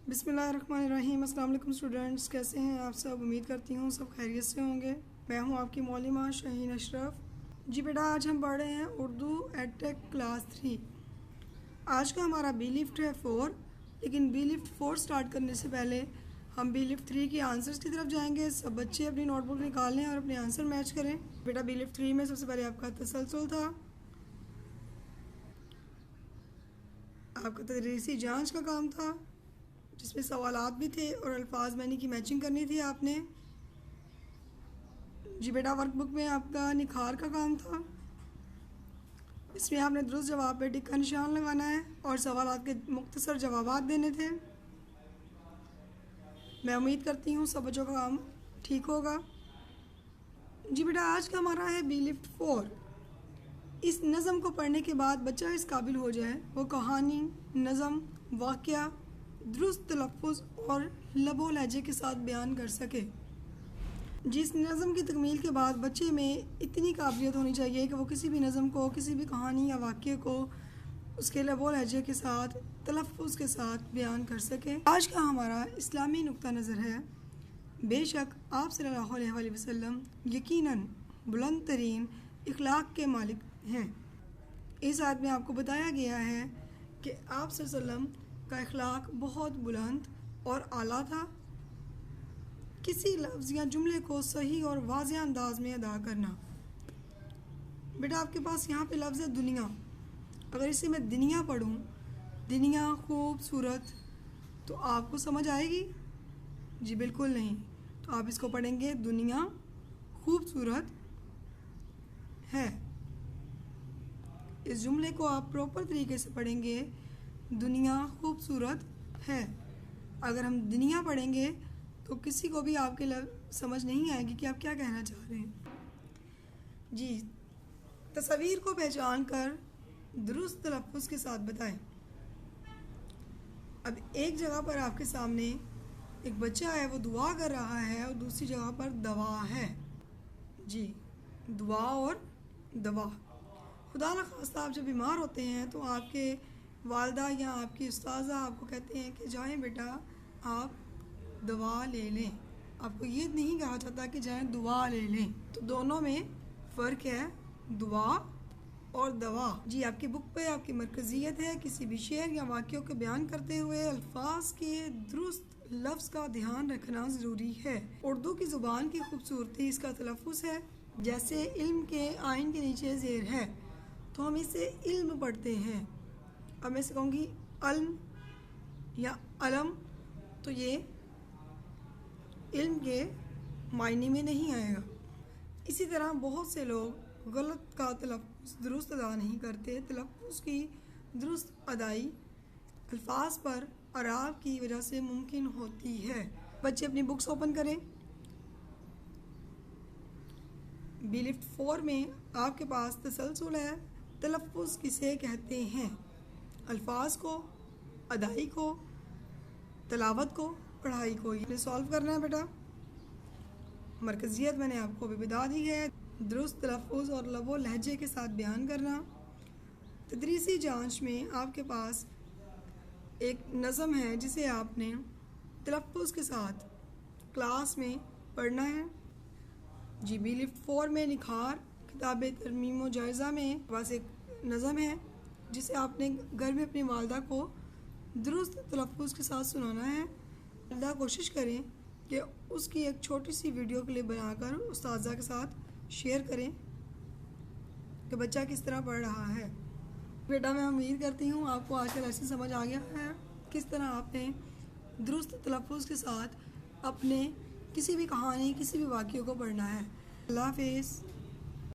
बिस्मिल्लाहिर्रहमानिर्रहीम। अस्सलाम वालेकुम स्टूडेंट्स, कैसे हैं आप सब? उम्मीद करती हूँ सब खैरियत से होंगे। मैं हूँ आपकी मौलिमा शाहीन अशरफ। जी बेटा, आज हम पढ़ रहे हैं उर्दू एडटेक क्लास 3। आज का हमारा बी लिफ्ट है 4, लेकिन बी लिफ्ट 4 स्टार्ट करने से पहले हम बी लिफ्ट 3 की आंसर्स की तरफ जाएंगे। सब बच्चे अपनी नोटबुक निकालें और अपने आंसर मैच करें। बेटा, बी लिफ्ट 3 में सबसे पहले आपका तसलसल था, आपका तदरीसी जांच का काम था, जिसमें सवालात भी थे और अल्फाज मानी की मैचिंग करनी थी आपने। जी बेटा, वर्कबुक में आपका निखार का काम था, इसमें आपने दुरुस्त जवाब पे टिक का निशान लगाना है और सवालात के मुख्तसर जवाबात देने थे। मैं उम्मीद करती हूँ सब बच्चों का काम ठीक होगा। जी बेटा, आज का हमारा है बी लिफ्ट 4। इस नज़म को पढ़ने के बाद बच्चा इस काबिल हो जाए वो कहानी, नज़म, वाक़या दुरुस्त तलफ़्फ़ुज़ और लबो लहजे के साथ बयान कर सके। जिस नज़म की तकमील के बाद बच्चे में इतनी काबिलियत होनी चाहिए कि वो किसी भी नज़म को, किसी भी कहानी या वाक़े को उसके लबो लहजे के साथ, तलफ़्फ़ुज़ के साथ बयान कर सके। आज का हमारा इस्लामी नुक्ता नज़र है, बेशक आप सल्लल्लाहु अलैहि वसल्लम यकीनन बुलंद तरीन इखलाक के मालिक हैं। इस आयत में आपको बताया गया है कि आप सल्लल्लाहु अलैहि वसल्लम का इखलाक बहुत बुलंद और आला था। किसी लफ्ज़ या जुमले को सही और वाज़ेह अंदाज में अदा करना। बेटा, आपके पास यहाँ पे लफ्ज़ है दुनिया। अगर इसे मैं दुनिया पढ़ूँ, दुनिया खूबसूरत, तो आपको समझ आएगी? जी बिल्कुल नहीं। तो आप इसको पढ़ेंगे दुनिया खूबसूरत है। इस जुमले को आप प्रॉपर तरीके से पढ़ेंगे, दुनिया खूबसूरत है। अगर हम दुनिया पढ़ेंगे तो किसी को भी आपके समझ नहीं आएगी कि आप क्या कहना चाह रहे हैं। जी, तस्वीर को पहचान कर दुरुस्त तलफ़्फ़ुज़ के साथ बताएं। अब एक जगह पर आपके सामने एक बच्चा है, वो दुआ कर रहा है, और दूसरी जगह पर दवा है। जी, दुआ और दवा। खुदा न खास्ता आप जब बीमार होते हैं तो आपके वालदा या आपकी उस्ताज़ा आपको कहते हैं कि जाएं बेटा आप दवा ले लें। आपको ये नहीं कहा जाता कि जाएं दुआ ले लें। तो दोनों में फ़र्क है, दुआ और दवा। जी, आपकी बुक पे आपकी मरकज़ियत है किसी भी शेर या वाक़े को बयान करते हुए अल्फाज के दुरुस्त लफ्ज़ का ध्यान रखना ज़रूरी है। उर्दू की ज़ुबान की खूबसूरती इसका तलफ़्फ़ुज़ है। जैसे इल्म के आइन के नीचे ज़ेर है तो हम इसे इल्म पढ़ते हैं। अब मैं इसे कहूँगी अल्म या अलम, तो ये इल्म के मायने में नहीं आएगा। इसी तरह बहुत से लोग गलत का तलफ़्फ़ुज़ दुरुस्त अदा नहीं करते। तलफ़्फ़ुज़ की दुरुस्त अदाई अल्फाज पर अराब की वजह से मुमकिन होती है। बच्चे अपनी बुक्स ओपन करें। बी लिफ्ट 4 में आपके पास तसलसल है। तलफ़्फ़ुज़ किसे कहते हैं? अल्फाज को, अदाई को, तलावत को, पढ़ाई को। ये सॉल्व करना है बेटा। मरकज़ियत मैंने आपको अभी बता दी है, दुरुस्त तलफ़्फ़ुज़ और लबो लहजे के साथ बयान करना। तदरीसी जांच में आपके पास एक नज़म है जिसे आपने तलफ़्फ़ुज़ के साथ क्लास में पढ़ना है। जी, बी लिफ्ट 4 में निखार किताब तरमीम व जायज़ा में पास एक नज़म है जिसे आपने घर में अपनी वालदा को दुरुस्त तलफ़्फ़ुज़ के साथ सुनाना है। वालदा कोशिश करें कि उसकी एक छोटी सी वीडियो क्लिप बनाकर उस्ताज़ा के साथ शेयर करें कि बच्चा किस तरह पढ़ रहा है। बेटा, मैं उम्मीद करती हूँ आपको आज का लेसन समझ आ गया है, किस तरह आपने दुरुस्त तलफ़्फ़ुज़ के साथ अपने किसी भी कहानी, किसी भी वाक़े को पढ़ना है। अल्लाह हाफ़िज़।